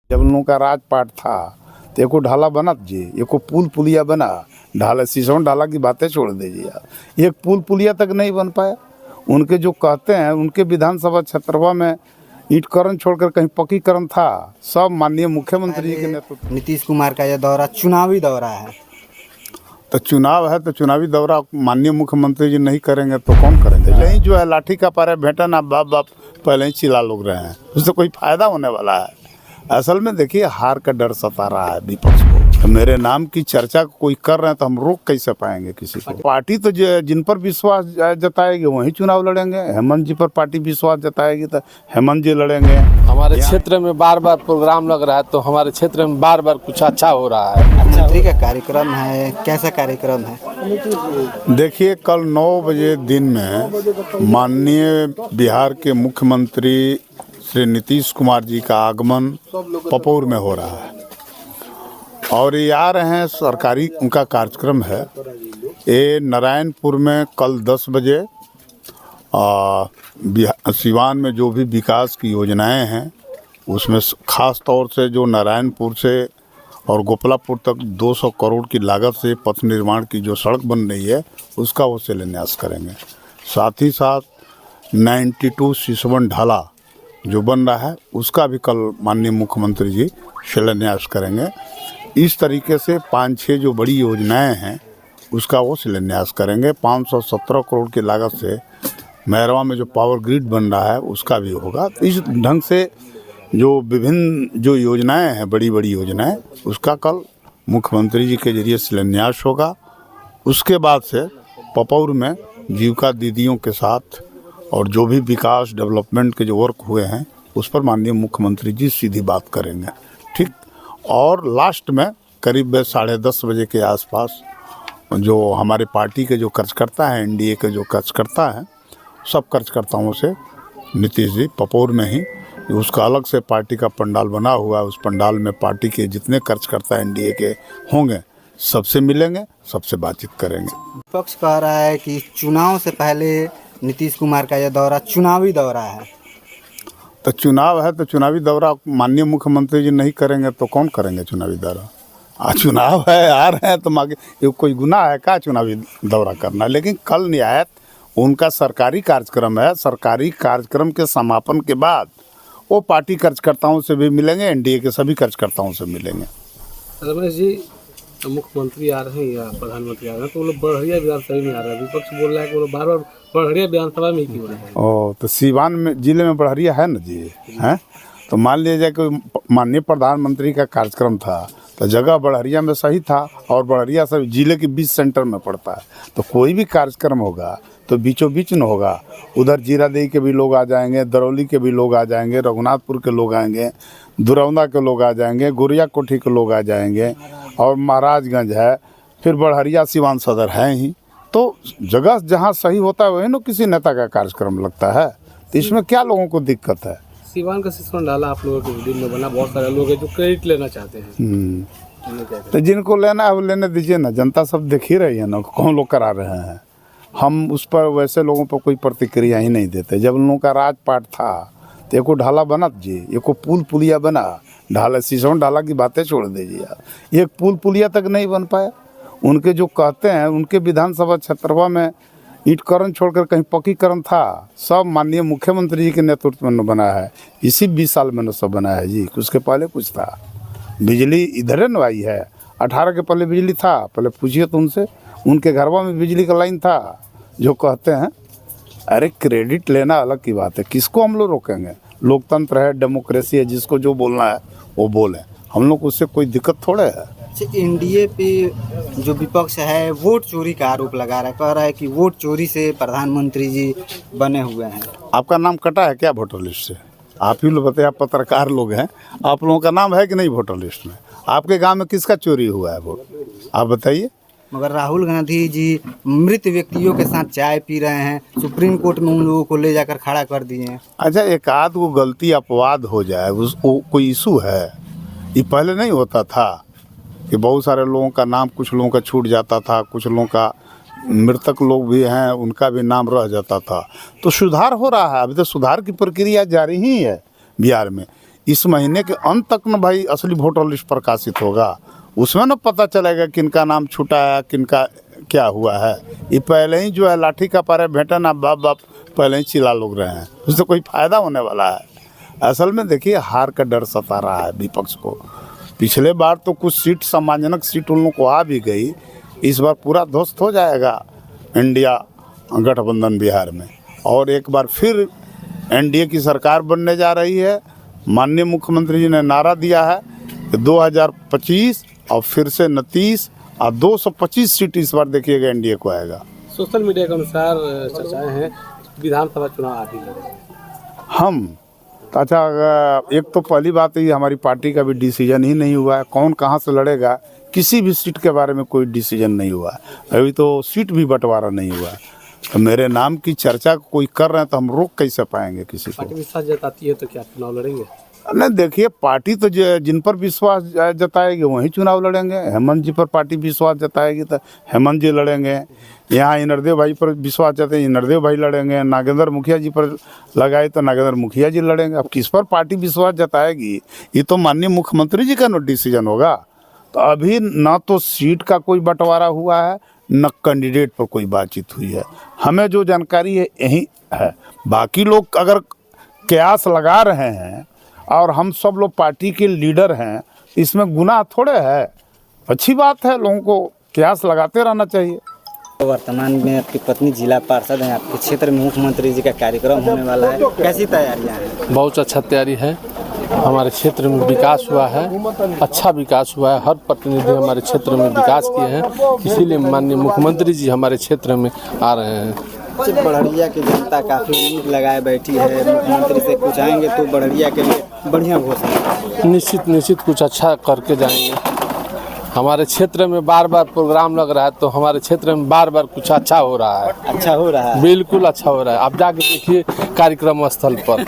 जब उन लोगों का राजपाट था तो एको ढाला बना जी, एको पुल पुलिया बना, ढाला शीशों ढाला की बातें छोड़ दीजिए आप, एक पुल पुलिया तक नहीं बन पाया। उनके जो कहते हैं उनके विधानसभा क्षेत्रवा में ईंटकरण छोड़कर कहीं पक्कीकरण था, सब माननीय मुख्यमंत्री जी के नेतृत्व। नीतीश कुमार का यह दौरा चुनावी दौरा है, तो चुनाव है तो चुनावी दौरा माननीय मुख्यमंत्री जी नहीं करेंगे तो कौन करेंगे। यही जो है लाठी का पारे भेटा ना बाप बाप पहले ही चिल्ला लोग रहे हैं, उससे कोई फायदा होने वाला है। असल में देखिए हार का डर सता रहा है विपक्ष को। तो मेरे नाम की चर्चा कोई कर रहे हैं तो हम रोक कैसे पाएंगे किसी को। पार्टी तो जिन पर विश्वास जताएगी वही चुनाव लड़ेंगे। हेमंत जी पर पार्टी विश्वास जताएगी तो हेमंत जी लड़ेंगे। हमारे क्षेत्र में बार बार प्रोग्राम लग रहा है तो हमारे क्षेत्र में बार बार कुछ अच्छा हो रहा है। मंत्री का कार्यक्रम है, कैसा कार्यक्रम है? देखिए कल 9 बजे दिन में माननीय बिहार के मुख्यमंत्री श्री नीतीश कुमार जी का आगमन पपौर में हो रहा है और ये आ रहे हैं, सरकारी उनका कार्यक्रम है। ये नारायणपुर में कल 10 बजे सिवान में जो भी विकास की योजनाएं हैं उसमें खास तौर से जो नारायणपुर से और गोपलापुर तक 200 करोड़ की लागत से पथ निर्माण की जो सड़क बन रही है उसका वो शिलान्यास करेंगे। साथ ही साथ 92 सिसवन ढाला जो बन रहा है उसका भी कल माननीय मुख्यमंत्री जी शिलान्यास करेंगे। इस तरीके से 5-6 जो बड़ी योजनाएं हैं उसका वो शिलान्यास करेंगे। 517 करोड़ की लागत से मैरवा में जो पावर ग्रिड बन रहा है उसका भी होगा। इस ढंग से जो विभिन्न जो योजनाएं हैं बड़ी बड़ी योजनाएं उसका कल मुख्यमंत्री जी के जरिए शिलान्यास होगा। उसके बाद से पपौर में जीविका दीदियों के साथ और जो भी विकास डेवलपमेंट के जो वर्क हुए हैं उस पर माननीय मुख्यमंत्री जी सीधी बात करेंगे, ठीक। और लास्ट में करीब 10:30 बजे के आसपास जो हमारे पार्टी के जो कार्यकर्ता हैं, एनडीए के जो कार्यकर्ता हैं, सब कार्यकर्ताओं से नीतीश जी पपौर में ही उसका अलग से पार्टी का पंडाल बना हुआ है, उस पंडाल में पार्टी के जितने कार्यकर्ता एनडीए के होंगे सबसे मिलेंगे, सबसे बातचीत करेंगे। विपक्ष कह रहा है कि चुनाव से पहले नीतीश कुमार का यह दौरा चुनावी दौरा है। तो चुनाव है तो चुनावी दौरा माननीय मुख्यमंत्री जी नहीं करेंगे तो कौन करेंगे चुनावी दौरा। चुनाव है, आ रहे हैं तो मांगे, ये कोई गुनाह है क्या चुनावी दौरा करना। लेकिन कल निहायत उनका सरकारी कार्यक्रम है, सरकारी कार्यक्रम के समापन के बाद वो पार्टी कार्यकर्ताओं से भी मिलेंगे, एनडीए के सभी कार्यकर्ताओं से मिलेंगे। रमेश जी, मुख्यमंत्री आ रहे हैं या प्रधानमंत्री आ रहे हैं तो वो लोग बड़हरिया विधानसभा में आ रहे हैं। विपक्ष बोल रहा है कि वो लोग बार बार बड़हरिया विधानसभा में ही क्यों रहे हैं। तो सिवान में जिले में बड़हरिया है ना जी, हैं। तो मान लीजिए कि माननीय प्रधानमंत्री का कार्यक्रम था तो जगह बड़हरिया में सही था और बड़हरिया सब जिले के बीच सेंटर में पड़ता है। तो कोई भी कार्यक्रम होगा तो बीचों बीच न होगा। उधर जीरादेई के भी लोग आ जाएंगे, दरौली के भी लोग आ जाएंगे, रघुनाथपुर के लोग आएंगे, दुरौंदा के लोग आ जाएंगे, गोरिया कोठी के लोग आ जाएंगे और महाराजगंज है, फिर बड़हरिया सिवान सदर है ही। तो जगह जहाँ सही होता है वही ना किसी नेता का कार्यक्रम लगता है। तो इसमें क्या लोगों को दिक्कत है। सिवान का सिस्टम डाला आप लोगों के दिन में बना, बहुत सारे लोग हैं जो क्रेडिट लेना चाहते हैं। तो जिनको लेना है वो लेने दीजिए ना, जनता सब देख ही रही है ना कौन लोग करा रहे हैं। हम उस पर वैसे लोगों पर कोई प्रतिक्रिया ही नहीं देते। जब उन लोगों का राजपाट था तो एको ढाला बना जी, एको पुल पुलिया बना, ढाला शीशों ढाला की बातें छोड़ दीजिए आप, एक पुल पुलिया तक नहीं बन पाया। उनके जो कहते हैं उनके विधानसभा क्षेत्रवा में ईंटकरण छोड़कर कहीं पक्कीकरण था, सब माननीय मुख्यमंत्री जी के नेतृत्व में बना है। इसी 20 साल में न सब बना है जी, उसके पहले कुछ था। बिजली इधर न आई है, 18 के पहले बिजली था, पहले पूछिए तो उनसे, उनके घरवा में बिजली का लाइन था। जो कहते हैं अरे क्रेडिट लेना अलग की बात है, किसको हम लोग रोकेंगे। लोकतंत्र है, डेमोक्रेसी है, जिसको जो बोलना है वो बोले, हम लोग उससे कोई दिक्कत थोड़े है। एनडीए पे जो विपक्ष है वोट चोरी का आरोप लगा रहा है, कह रहा है कि वोट चोरी से प्रधानमंत्री जी बने हुए हैं। आपका नाम कटा है क्या वोटर लिस्ट से? आप ही लोग बताइए, आप पत्रकार लोग हैं, आप लोगों का नाम है कि नहीं वोटर लिस्ट में? आपके गांव में किसका चोरी हुआ है वोट, आप बताइए। मगर राहुल गांधी जी मृत व्यक्तियों के साथ चाय पी रहे हैं, सुप्रीम कोर्ट में उन लोगों को ले जाकर खड़ा कर दिए हैं। अच्छा, एक आध वो गलती अपवाद हो जाए उसको कोई इशू है? ये पहले नहीं होता था कि बहुत सारे लोगों का नाम, कुछ लोगों का छूट जाता था, कुछ लोगों का मृतक लोग भी हैं उनका भी नाम रह जाता था। तो सुधार हो रहा है, अभी तो सुधार की प्रक्रिया जारी ही है बिहार में। इस महीने के अंत तक न भाई असली वोटर लिस्ट प्रकाशित होगा, उसमें न पता चलेगा किनका नाम छूटा है, किनका क्या हुआ है। ये पहले ही जो है लाठी का पारे भेंटा ना बाप बाप पहले ही चिल्ला लोग रहे हैं, उससे कोई फ़ायदा होने वाला है। असल में देखिए हार का डर सता रहा है विपक्ष को। पिछले बार तो कुछ सीट सम्मानजनक सीट उन लोगों को आ भी गई, इस बार पूरा ध्वस्त हो जाएगा इंडिया गठबंधन बिहार में। और एक बार फिर एनडीए की सरकार बनने जा रही है। माननीय मुख्यमंत्री जी ने नारा दिया है कि 2025 और फिर से 29 और 225 सीट इस बार देखिएगा एनडीए को आएगा। सोशल मीडिया के अनुसार चर्चाएं हैं विधानसभा चुनाव आप ही लड़ेंगे। हम अच्छा, एक तो पहली बात ये हमारी पार्टी का भी डिसीजन ही नहीं हुआ है, कौन कहाँ से लड़ेगा किसी भी सीट के बारे में कोई डिसीजन नहीं हुआ है। अभी तो सीट भी बंटवारा नहीं हुआ है। तो मेरे नाम की चर्चा कोई कर रहे हैं तो हम रोक कैसे पाएंगे किसी को। पार्टी विश्वास जताती है तो क्या चुनाव लड़ेंगे? नहीं देखिए, पार्टी तो जिन पर विश्वास जताएगी वही चुनाव लड़ेंगे। हेमंत जी पर पार्टी विश्वास जताएगी तो हेमंत जी लड़ेंगे। यहाँ इनरदेव भाई पर विश्वास जताए इनरदेव भाई लड़ेंगे। नागेंद्र मुखिया जी पर लगाए तो नागेंद्र मुखिया जी लड़ेंगे। अब किस पर पार्टी विश्वास जताएगी ये तो माननीय मुख्यमंत्री जी का डिसीजन होगा। तो अभी ना तो सीट का कोई बंटवारा हुआ है न कैंडिडेट पर कोई बातचीत हुई है। हमें जो जानकारी है यही है। बाकी लोग अगर कयास लगा रहे हैं और हम सब लोग पार्टी के लीडर हैं, इसमें गुनाह थोड़े है, अच्छी बात है। लोगों को कयास लगाते रहना चाहिए। तो वर्तमान में आपकी पत्नी जिला पार्षद हैं, आपके क्षेत्र में मुख्यमंत्री जी का कार्यक्रम होने वाला है, कैसी तैयारियां हैं? बहुत अच्छा तैयारी है। हमारे क्षेत्र में विकास हुआ है, अच्छा विकास हुआ है। हर प्रतिनिधि हमारे क्षेत्र में विकास किए हैं, इसीलिए माननीय मुख्यमंत्री जी हमारे क्षेत्र में आ रहे हैं। बड़हरिया की जनता काफ़ी उम्मीद लगाए बैठी है, मुख्यमंत्री से कुछ आएंगे तो बड़हरिया के लिए बढ़िया घोषणा। निश्चित कुछ अच्छा करके जाएंगे। हमारे क्षेत्र में बार बार प्रोग्राम लग रहा है तो हमारे क्षेत्र में बार बार कुछ अच्छा हो रहा है। अच्छा हो रहा है, बिल्कुल अच्छा हो रहा है। आप जाके देखिए कार्यक्रम स्थल पर।